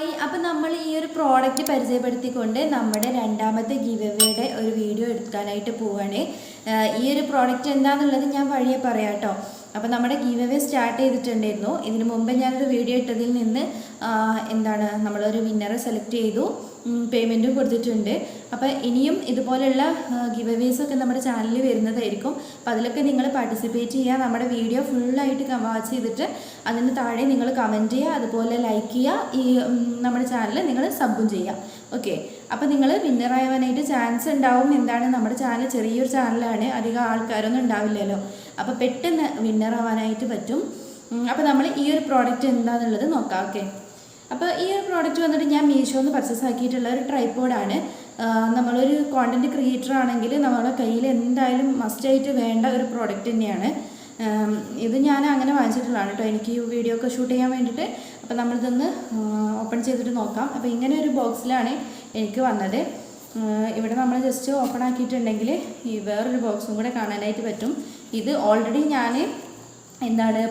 Hi, അപ്പോൾ നമ്മൾ ഈ ഒരു പ്രോഡക്റ്റ് പരിചയപ്പെടുത്തിക്കൊണ്ട് നമ്മുടെ രണ്ടാമത്തെ ഗിവ് അവേയുടെ ഒരു വീഡിയോ എടുക്കാനായിട്ട് പോവുകയാണ്. ഈ ഒരു പ്രോഡക്റ്റ് എന്താണെന്നുള്ളത് ഞാൻ വഴിയെ പറയാം കേട്ടോ. അപ്പോൾ നമ്മുടെ ഗിവ് അവേ സ്റ്റാർട്ട് ചെയ്തിട്ടുണ്ടായിരുന്നു. ഇതിനു മുമ്പ് ഞാനൊരു വീഡിയോ ഇട്ടതിൽ നിന്ന് നമ്മളൊരു വിന്നറെ സെലക്ട് ചെയ്തു, പേയ്മെൻറ്റും കൊടുത്തിട്ടുണ്ട്. അപ്പോൾ ഇനിയും ഇതുപോലെയുള്ള ഗിവ് അവേസൊക്കെ നമ്മുടെ ചാനലിൽ വരുന്നതായിരിക്കും. അപ്പോൾ അതിലൊക്കെ നിങ്ങൾ പാർട്ടിസിപ്പേറ്റ് ചെയ്യുക. നമ്മുടെ വീഡിയോ ഫുള്ളായിട്ട് വാച്ച് ചെയ്തിട്ട് അതിന് താഴെ നിങ്ങൾ കമൻറ്റ് ചെയ്യുക, അതുപോലെ ലൈക്ക് ചെയ്യുക. ഈ നമ്മുടെ ചാനൽ നിങ്ങൾ സബും ചെയ്യുക. ഓക്കെ, അപ്പോൾ നിങ്ങൾ വിന്നറായവനായിട്ട് ചാൻസ് ഉണ്ടാവും. നമ്മുടെ ചാനൽ ചെറിയൊരു ചാനലാണ്, അധികം ആൾക്കാരൊന്നും ഉണ്ടാവില്ലല്ലോ. അപ്പോൾ പെട്ടെന്ന് വിന്നറാവാനായിട്ട് പറ്റും. അപ്പോൾ നമ്മൾ ഈ ഒരു പ്രോഡക്റ്റ് എന്താണെന്നുള്ളത് നോക്കാം. ഓക്കെ, അപ്പോൾ ഈ ഒരു പ്രോഡക്റ്റ് വന്നിട്ട് ഞാൻ മീഷോന്ന് പർച്ചേസ് ആക്കിയിട്ടുള്ള ഒരു ട്രൈപോഡാണ്. നമ്മളൊരു കോണ്ടൻറ്റ് ക്രിയേറ്റർ ആണെങ്കിൽ നമ്മുടെ കയ്യിൽ എന്തായാലും മസ്റ്റായിട്ട് വേണ്ട ഒരു പ്രോഡക്റ്റ് തന്നെയാണ്. ഇത് ഞാൻ അങ്ങനെ വാങ്ങിച്ചിട്ടുള്ളതാണ് കേട്ടോ, എനിക്ക് ഈ വീഡിയോ ഒക്കെ ഷൂട്ട് ചെയ്യാൻ വേണ്ടിയിട്ട്. അപ്പോൾ നമ്മളിതൊന്ന് ഓപ്പൺ ചെയ്തിട്ട് നോക്കാം. അപ്പോൾ ഇങ്ങനെ ഒരു ബോക്സിലാണ് എനിക്ക് വന്നത്. ഇവിടെ നമ്മൾ ജസ്റ്റ് ഓപ്പൺ ആക്കിയിട്ടുണ്ടെങ്കിൽ ഈ വേറൊരു ബോക്സും കൂടെ കാണാനായിട്ട് പറ്റും. ഇത് ഓൾറെഡി ഞാൻ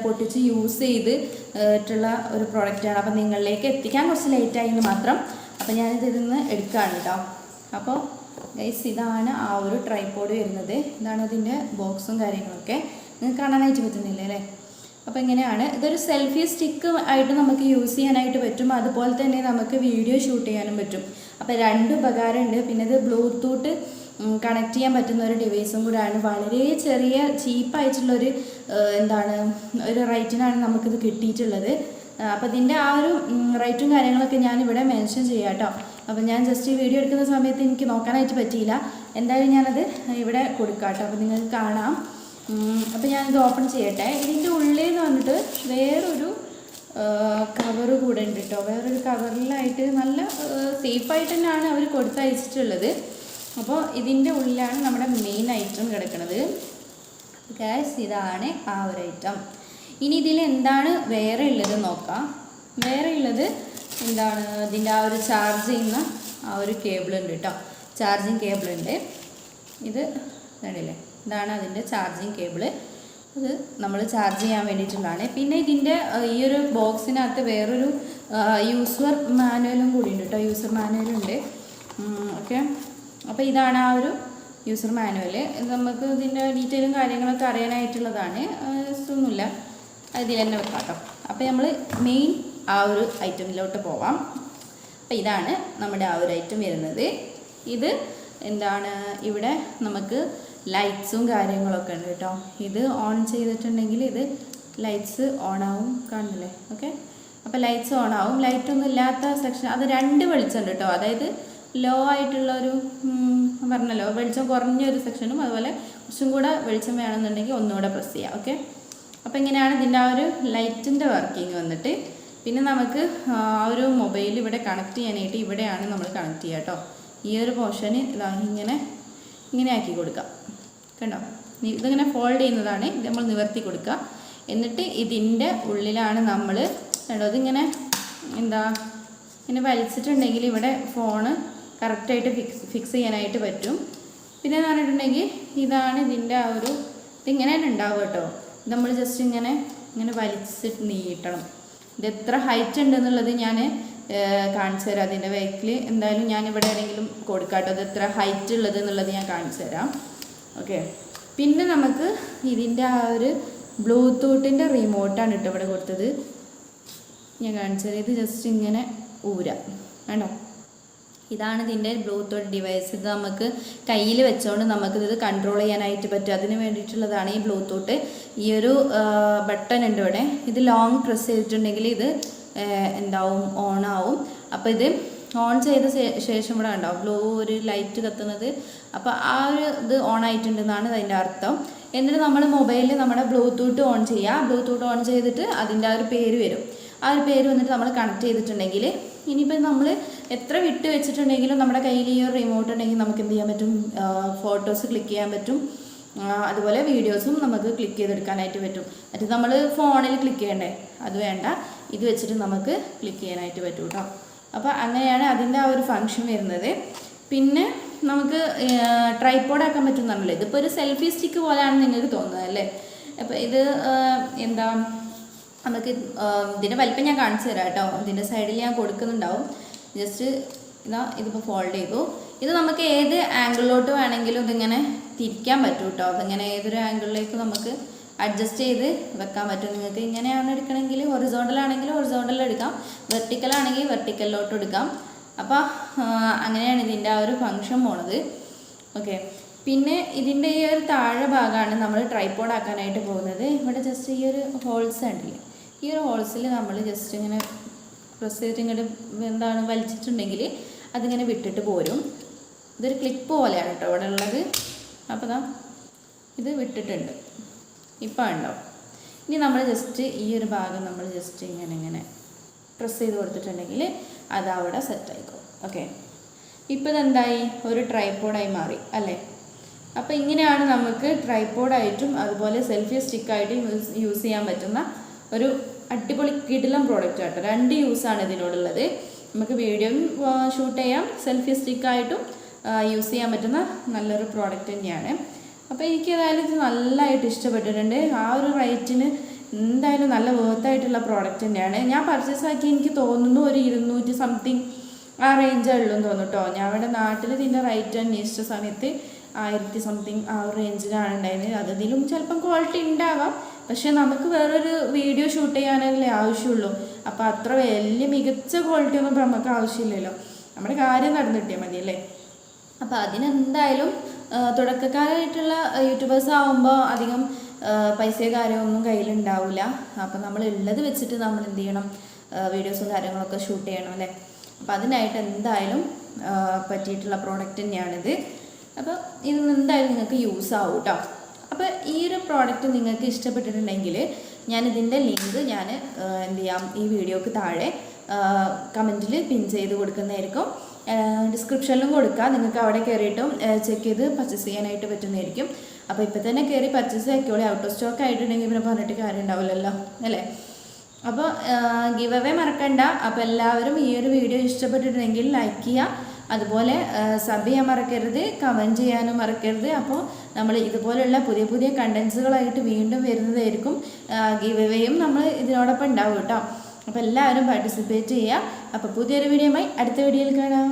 പൊട്ടിച്ച് യൂസ് ചെയ്തിട്ടുള്ള ഒരു പ്രോഡക്റ്റാണ്. അപ്പോൾ നിങ്ങളിലേക്ക് എത്തിക്കാൻ കുറച്ച് ലേറ്റായെന്ന് മാത്രം. അപ്പോൾ ഞാനിതിൽ നിന്ന് എടുക്കുകയാണ് കേട്ടോ. അപ്പോൾ ഗൈസ്, ഇതാണ് ആ ഒരു ട്രൈപോഡ് വരുന്നത്. ഇതാണ് ഇതിൻ്റെ ബോക്സും കാര്യങ്ങളൊക്കെ. നിങ്ങൾക്ക് കാണാനായിട്ട് പറ്റുന്നില്ല അല്ലേ? അപ്പോൾ ഇങ്ങനെയാണ്. ഇതൊരു സെൽഫി സ്റ്റിക്ക് ആയിട്ട് നമുക്ക് യൂസ് ചെയ്യാനായിട്ട് പറ്റും, അതുപോലെ തന്നെ നമുക്ക് വീഡിയോ ഷൂട്ട് ചെയ്യാനും പറ്റും. അപ്പോൾ രണ്ട് ഉപകാരമുണ്ട്. പിന്നെ ഇത് ബ്ലൂടൂത്ത് കണക്ട് ചെയ്യാൻ പറ്റുന്ന ഒരു ഡിവൈസും കൂടെയാണ്. വളരെ ചെറിയ ചീപ്പായിട്ടുള്ളൊരു ഒരു റേറ്റിനാണ് നമുക്കിത് കിട്ടിയിട്ടുള്ളത്. അപ്പോൾ ഇതിൻ്റെ ആ ഒരു റേറ്റും കാര്യങ്ങളൊക്കെ ഞാനിവിടെ മെൻഷൻ ചെയ്യാം കേട്ടോ. അപ്പോൾ ഞാൻ ജസ്റ്റ് ഈ വീഡിയോ എടുക്കുന്ന സമയത്ത് എനിക്ക് നോക്കാനായിട്ട് പറ്റിയില്ല. എന്തായാലും ഞാനത് ഇവിടെ കൊടുക്കാം കേട്ടോ, അപ്പോൾ നിങ്ങൾക്ക് കാണാം. അപ്പോൾ ഞാനിത് ഓപ്പൺ ചെയ്യട്ടെ. ഇതിൻ്റെ ഉള്ളിൽ നിന്ന് വന്നിട്ട് വേറൊരു കവറ് കൂടെ ഉണ്ട് കേട്ടോ. വേറൊരു കവറിലായിട്ട് നല്ല സേഫായിട്ട് തന്നെയാണ് അവർ കൊടുത്തയച്ചിട്ടുള്ളത്. അപ്പോൾ ഇതിൻ്റെ ഉള്ളിലാണ് നമ്മുടെ മെയിൻ ഐറ്റം കിടക്കുന്നത്. ഗൈസ്, ഇതാണ് ആ ഒരു ഐറ്റം. ഇനി ഇതിൽ എന്താണ് വേറെ ഉള്ളത് നോക്കാം. വേറെ ഉള്ളത് ഇതിൻ്റെ ആ ഒരു ചാർജ് ചെയ്യുന്ന ആ ഒരു കേബിളുണ്ട് കേട്ടോ, ചാർജിങ് കേബിളുണ്ട്. ഇത് കണ്ടില്ലേ, ഇതാണ് അതിൻ്റെ ചാർജിങ് കേബിള്. ഇത് നമ്മൾ ചാർജ് ചെയ്യാൻ വേണ്ടിയിട്ടുള്ളതാണ്. പിന്നെ ഇതിൻ്റെ ഈ ഒരു ബോക്സിനകത്ത് വേറൊരു യൂസർ മാനുവലും കൂടി ഉണ്ട് കേട്ടോ. യൂസർ മാനുവലുണ്ട്. ഓക്കെ, അപ്പോൾ ഇതാണ് ആ ഒരു യൂസർ മാനുവൽ. നമുക്ക് ഇതിൻ്റെ ഡീറ്റെയിലും കാര്യങ്ങളൊക്കെ അറിയാനായിട്ടുള്ളതാണ്. ഒന്നുമില്ല, ഇതിൽ തന്നെ വെക്കാം കേട്ടോ. അപ്പോൾ നമ്മൾ മെയിൻ ആ ഒരു ഐറ്റമിലോട്ട് പോവാം. അപ്പോൾ ഇതാണ് നമ്മുടെ ആ ഒരു ഐറ്റം വരുന്നത്. ഇത് ഇവിടെ നമുക്ക് ലൈറ്റ്സും കാര്യങ്ങളൊക്കെ ഉണ്ട് കേട്ടോ. ഇത് ഓൺ ചെയ്തിട്ടുണ്ടെങ്കിൽ ഇത് ലൈറ്റ്സ് ഓൺ ആവും, കാണുന്നില്ലേ? ഓക്കെ, അപ്പോൾ ലൈറ്റ്സ് ഓൺ ആവും. ലൈറ്റൊന്നും ഇല്ലാത്ത സെക്ഷൻ അത് രണ്ട് വെളിച്ചമുണ്ട് കേട്ടോ. അതായത് ലോ ആയിട്ടുള്ളൊരു പറഞ്ഞല്ലോ, വെളിച്ചം കുറഞ്ഞൊരു സെക്ഷനും അതുപോലെ കുറച്ചും കൂടെ വെളിച്ചം വേണമെന്നുണ്ടെങ്കിൽ ഒന്നുകൂടെ പ്രസ് ചെയ്യാം. ഓക്കെ, അപ്പോൾ ഇങ്ങനെയാണ് ഇതിൻ്റെ ആ ഒരു ലൈറ്റിൻ്റെ വർക്കിംഗ് വന്നിട്ട്. പിന്നെ നമുക്ക് ആ ഒരു മൊബൈൽ ഇവിടെ കണക്ട് ചെയ്യാനായിട്ട് ഇവിടെയാണ് നമ്മൾ കണക്ട് ചെയ്യുക കേട്ടോ. ഈ ഒരു പോർഷന് ഇങ്ങനെ ആക്കി കൊടുക്കാം. കണ്ടോ, ഇതിങ്ങനെ ഫോൾഡ് ചെയ്യുന്നതാണ്. ഇത് നമ്മൾ നിവർത്തി കൊടുക്കുക. എന്നിട്ട് ഇതിൻ്റെ ഉള്ളിലാണ് നമ്മൾ ഇതിങ്ങനെ ഇങ്ങനെ വലിച്ചിട്ടുണ്ടെങ്കിൽ ഇവിടെ ഫോണ് കറക്റ്റായിട്ട് ഫിക്സ് ചെയ്യാനായിട്ട് പറ്റും. പിന്നെ എന്ന് പറഞ്ഞിട്ടുണ്ടെങ്കിൽ ഇതാണ് ഇതിൻ്റെ ആ ഒരു ഇതിങ്ങനെയാണ് ഉണ്ടാവുക കേട്ടോ. നമ്മൾ ജസ്റ്റ് ഇങ്ങനെ വലിച്ചിട്ട് നീട്ടണം. ഇത് എത്ര ഹൈറ്റ് ഉണ്ടെന്നുള്ളത് ഞാൻ കാണിച്ചു തരാം. അതിൻ്റെ ബാക്കിൽ എന്തായാലും ഞാനിവിടെ ആരെങ്കിലും കൊടുക്കാം കേട്ടോ, ഇത് എത്ര ഹൈറ്റ് ഉള്ളത് എന്നുള്ളത് ഞാൻ കാണിച്ചു തരാം. ഓക്കെ, പിന്നെ നമുക്ക് ഇതിൻ്റെ ആ ഒരു ബ്ലൂടൂത്തിൻ്റെ റിമോട്ടാണ് കേട്ടോ ഇവിടെ കൊടുത്തത്. ഞാൻ കാണിച്ചു തരാം. ഇത് ജസ്റ്റ് ഇങ്ങനെ ഊരാം. വേണ്ടോ, ഇതാണ് ഇതിൻ്റെ ബ്ലൂടൂത്ത് ഡിവൈസ്. ഇത് നമുക്ക് കയ്യിൽ വെച്ചുകൊണ്ട് നമുക്കിത് കൺട്രോൾ ചെയ്യാനായിട്ട് പറ്റും. അതിന് വേണ്ടിയിട്ടുള്ളതാണ് ഈ ബ്ലൂടൂത്ത്. ഈ ഒരു ബട്ടൺ ഉണ്ട് ഇവിടെ. ഇത് ലോങ് പ്രസ് ചെയ്തിട്ടുണ്ടെങ്കിൽ ഇത് ഓൺ ആവും. അപ്പോൾ ഇത് ഓൺ ചെയ്ത ശേഷം ഇവിടെ ഉണ്ടാവും ബ്ലൂ ഒരു ലൈറ്റ് കത്തുന്നത്. അപ്പോൾ ആ ഒരു ഇത് ഓൺ ആയിട്ടുണ്ടെന്നാണ് അതിൻ്റെ അർത്ഥം. എന്നിട്ട് നമ്മൾ മൊബൈലിൽ നമ്മുടെ ബ്ലൂടൂത്ത് ഓൺ ചെയ്യുക. ബ്ലൂടൂത്ത് ഓൺ ചെയ്തിട്ട് അതിൻ്റെ ആ ഒരു പേര് വരും. ആ ഒരു പേര് വന്നിട്ട് നമ്മൾ കണക്ട് ചെയ്തിട്ടുണ്ടെങ്കിൽ ഇനിയിപ്പോൾ നമ്മൾ എത്ര വിട്ട് വെച്ചിട്ടുണ്ടെങ്കിലും നമ്മുടെ കയ്യിൽ ഈ ഒരു റിമോട്ട് ഉണ്ടെങ്കിൽ നമുക്ക് എന്ത് ചെയ്യാൻ പറ്റും, ഫോട്ടോസ് ക്ലിക്ക് ചെയ്യാൻ പറ്റും. അതുപോലെ വീഡിയോസും നമുക്ക് ക്ലിക്ക് ചെയ്തെടുക്കാനായിട്ട് പറ്റും. മറ്റേ നമ്മൾ ഫോണിൽ ക്ലിക്ക് ചെയ്യണ്ടേ, അത് വേണ്ട. ഇത് വെച്ചിട്ട് നമുക്ക് ക്ലിക്ക് ചെയ്യാനായിട്ട് പറ്റും കേട്ടോ. അപ്പോൾ അങ്ങനെയാണ് അതിൻ്റെ ആ ഒരു ഫങ്ഷൻ വരുന്നത്. പിന്നെ നമുക്ക് ട്രൈപോഡാക്കാൻ പറ്റുമെന്നാണല്ലോ. ഇതിപ്പോൾ ഒരു സെൽഫി സ്റ്റിക്ക് പോലെയാണ് നിങ്ങൾക്ക് തോന്നുന്നത് അല്ലേ? അപ്പോൾ ഇത് നമുക്ക് ഇതിൻ്റെ വലിപ്പം ഞാൻ കാണിച്ചു തരാം കേട്ടോ. ഇതിൻ്റെ സൈഡിൽ ഞാൻ കൊടുക്കുന്നുണ്ടാവും. ജസ്റ്റ് ഇതാ ഇതിപ്പോൾ ഫോൾഡ് ചെയ്തു. ഇത് നമുക്ക് ഏത് ആംഗിളിലോട്ട് വേണമെങ്കിലും ഇതിങ്ങനെ തിരിക്കാൻ പറ്റും കേട്ടോ. അതിങ്ങനെ ഏതൊരു ആംഗിളിലേക്ക് നമുക്ക് അഡ്ജസ്റ്റ് ചെയ്ത് വെക്കാൻ പറ്റും. നിങ്ങൾക്ക് ഇങ്ങനെയാണ് എടുക്കണമെങ്കിൽ ഹൊറിസോണ്ടൽ ആണെങ്കിൽ ഹൊറിസോണ്ടൽ എടുക്കാം, വെർട്ടിക്കൽ ആണെങ്കിൽ വെർട്ടിക്കലിലോട്ട് എടുക്കാം. അപ്പോൾ അങ്ങനെയാണ് ഇതിൻ്റെ ആ ഒരു ഫങ്ഷൻ പോണത്. ഓക്കെ, പിന്നെ ഇതിൻ്റെ ഈ ഒരു താഴെ ഭാഗമാണ് നമ്മൾ ട്രൈപോഡ് ആക്കാനായിട്ട് പോകുന്നത്. ഇവിടെ ജസ്റ്റ് ഈ ഒരു ഹോൾസ് ഉണ്ടല്ലേ, ഈ ഒരു ഹോൾസിൽ നമ്മൾ ജസ്റ്റ് ഇങ്ങനെ പ്രസ് ചെയ്തിട്ട് ഇങ്ങോട്ട് എന്താണ് വലിച്ചിട്ടുണ്ടെങ്കിൽ അതിങ്ങനെ വിട്ടിട്ട് പോരും. ഇതൊരു ക്ലിപ്പ് പോലെയാണ് കേട്ടോ ഇവിടെ ഉള്ളത്. അപ്പോൾ ദാ ഇത് വിട്ടിട്ടുണ്ട്, ഇപ്പം ഉണ്ടാവും. ഇനി നമ്മൾ ജസ്റ്റ് ഈ ഒരു ഭാഗം നമ്മൾ ജസ്റ്റ് ഇങ്ങനെ പ്രസ് ചെയ്ത് കൊടുത്തിട്ടുണ്ടെങ്കിൽ അത് അവിടെ സെറ്റായിക്കോ. ഓക്കെ, ഇപ്പോൾ ഇതെന്തായി, ഒരു ട്രൈപോഡായി മാറി അല്ലേ. അപ്പോൾ ഇങ്ങനെയാണ് നമുക്ക് ട്രൈപോഡായിട്ടും അതുപോലെ സെൽഫി സ്റ്റിക്കായിട്ടും യൂസ് ചെയ്യാൻ പറ്റുന്ന ഒരു അടിപൊളി കിടിലം പ്രോഡക്റ്റ് ആട്ടോ. 2 യൂസാണ് ഇതിനോടുള്ളത്. നമുക്ക് വീഡിയോ ഷൂട്ട് ചെയ്യാം, സെൽഫി സ്റ്റിക്കായിട്ടും യൂസ് ചെയ്യാൻ പറ്റുന്ന നല്ലൊരു പ്രോഡക്റ്റ് തന്നെയാണ്. അപ്പോൾ എനിക്ക് ഏതായാലും ഇത് നല്ലതായിട്ട് ഇഷ്ടപ്പെട്ടിട്ടുണ്ട്. ആ ഒരു റേറ്റിന് എന്തായാലും നല്ല വേർത്തായിട്ടുള്ള പ്രോഡക്റ്റ് തന്നെയാണ്. ഞാൻ പർച്ചേസ് ആക്കി എനിക്ക് തോന്നുന്നു ഒരു 200 സംതിങ് ആ റേഞ്ചേ ഉള്ളൂ എന്ന് തോന്നുന്നു കേട്ടോ. ഞാൻ ഇവിടെ നാട്ടിൽ ഇതിൻ്റെ റേറ്റ് അന്വേഷിച്ച സമയത്ത് 1000 സംതിങ് ആ ഒരു റേഞ്ചിലാണ് ഉണ്ടായിരുന്നത്. അതിലും ചിലപ്പം ക്വാളിറ്റി ഉണ്ടാവാം, പക്ഷേ നമുക്ക് വേറൊരു വീഡിയോ ഷൂട്ട് ചെയ്യാനല്ലേ ആവശ്യമുള്ളൂ. അപ്പോൾ അത്ര വലിയ മികച്ച ക്വാളിറ്റി ഒന്നും നമുക്ക് ആവശ്യമില്ലല്ലോ, നമ്മുടെ കാര്യം നടന്നിട്ടേ മതിയല്ലേ. അപ്പോൾ അതിനെന്തായാലും തുടക്കക്കാരായിട്ടുള്ള യൂട്യൂബേഴ്സ് ആകുമ്പോൾ അധികം പൈസയോ കാര്യമൊന്നും കയ്യിലുണ്ടാവില്ല. അപ്പോൾ നമ്മൾ ഉള്ളത് വെച്ചിട്ട് നമ്മൾ എന്ത് ചെയ്യണം, വീഡിയോസും കാര്യങ്ങളൊക്കെ ഷൂട്ട് ചെയ്യണം അല്ലേ. അപ്പോൾ അതിനായിട്ട് എന്തായാലും പറ്റിയിട്ടുള്ള പ്രോഡക്റ്റ് തന്നെയാണിത്. അപ്പോൾ ഇത് എന്തായാലും നിങ്ങൾക്ക് യൂസ് ആവും കേട്ടോ. അപ്പോൾ ഈ ഒരു പ്രോഡക്റ്റ് നിങ്ങൾക്ക് ഇഷ്ടപ്പെട്ടിട്ടുണ്ടെങ്കിൽ ഞാനിതിൻ്റെ ലിങ്ക് ഞാൻ എന്ത് ചെയ്യാം, ഈ വീഡിയോക്ക് താഴെ കമൻറ്റിൽ പിൻ ചെയ്ത് കൊടുക്കുന്നതായിരിക്കും. ഡിസ്ക്രിപ്ഷനിലും കൊടുക്കുക. നിങ്ങൾക്ക് അവിടെ കയറിയിട്ടും ചെക്ക് ചെയ്ത് പർച്ചേസ് ചെയ്യാനായിട്ട് പറ്റുന്നതായിരിക്കും. അപ്പോൾ ഇപ്പോൾ തന്നെ കയറി പർച്ചേസ് ആക്കിയോളി. ഔട്ട് ഓഫ് സ്റ്റോക്ക് ആയിട്ടുണ്ടെങ്കിൽ പിന്നെ പറഞ്ഞിട്ട് കാര്യം ഉണ്ടാവില്ലല്ലോ അല്ലേ. അപ്പോൾ ഗിവ് അവേ മറക്കണ്ട. അപ്പോൾ എല്ലാവരും ഈ ഒരു വീഡിയോ ഇഷ്ടപ്പെട്ടിട്ടുണ്ടെങ്കിൽ ലൈക്ക് ചെയ്യുക, അതുപോലെ സബ് ചെയ്യാൻ മറക്കരുത്, കമൻറ്റ് ചെയ്യാനും മറക്കരുത്. അപ്പോൾ നമ്മൾ ഇതുപോലുള്ള പുതിയ പുതിയ കണ്ടൻസുകളായിട്ട് വീണ്ടും വരുന്നതായിരിക്കും. ഗിവ് അവേയും നമ്മൾ ഇതിനോടൊപ്പം ഉണ്ടാവും കേട്ടോ. അപ്പോൾ എല്ലാവരും പാർട്ടിസിപ്പേറ്റ് ചെയ്യുക. അപ്പോൾ പുതിയൊരു വീഡിയോയുമായി അടുത്ത വീഡിയോയിൽ കാണാം.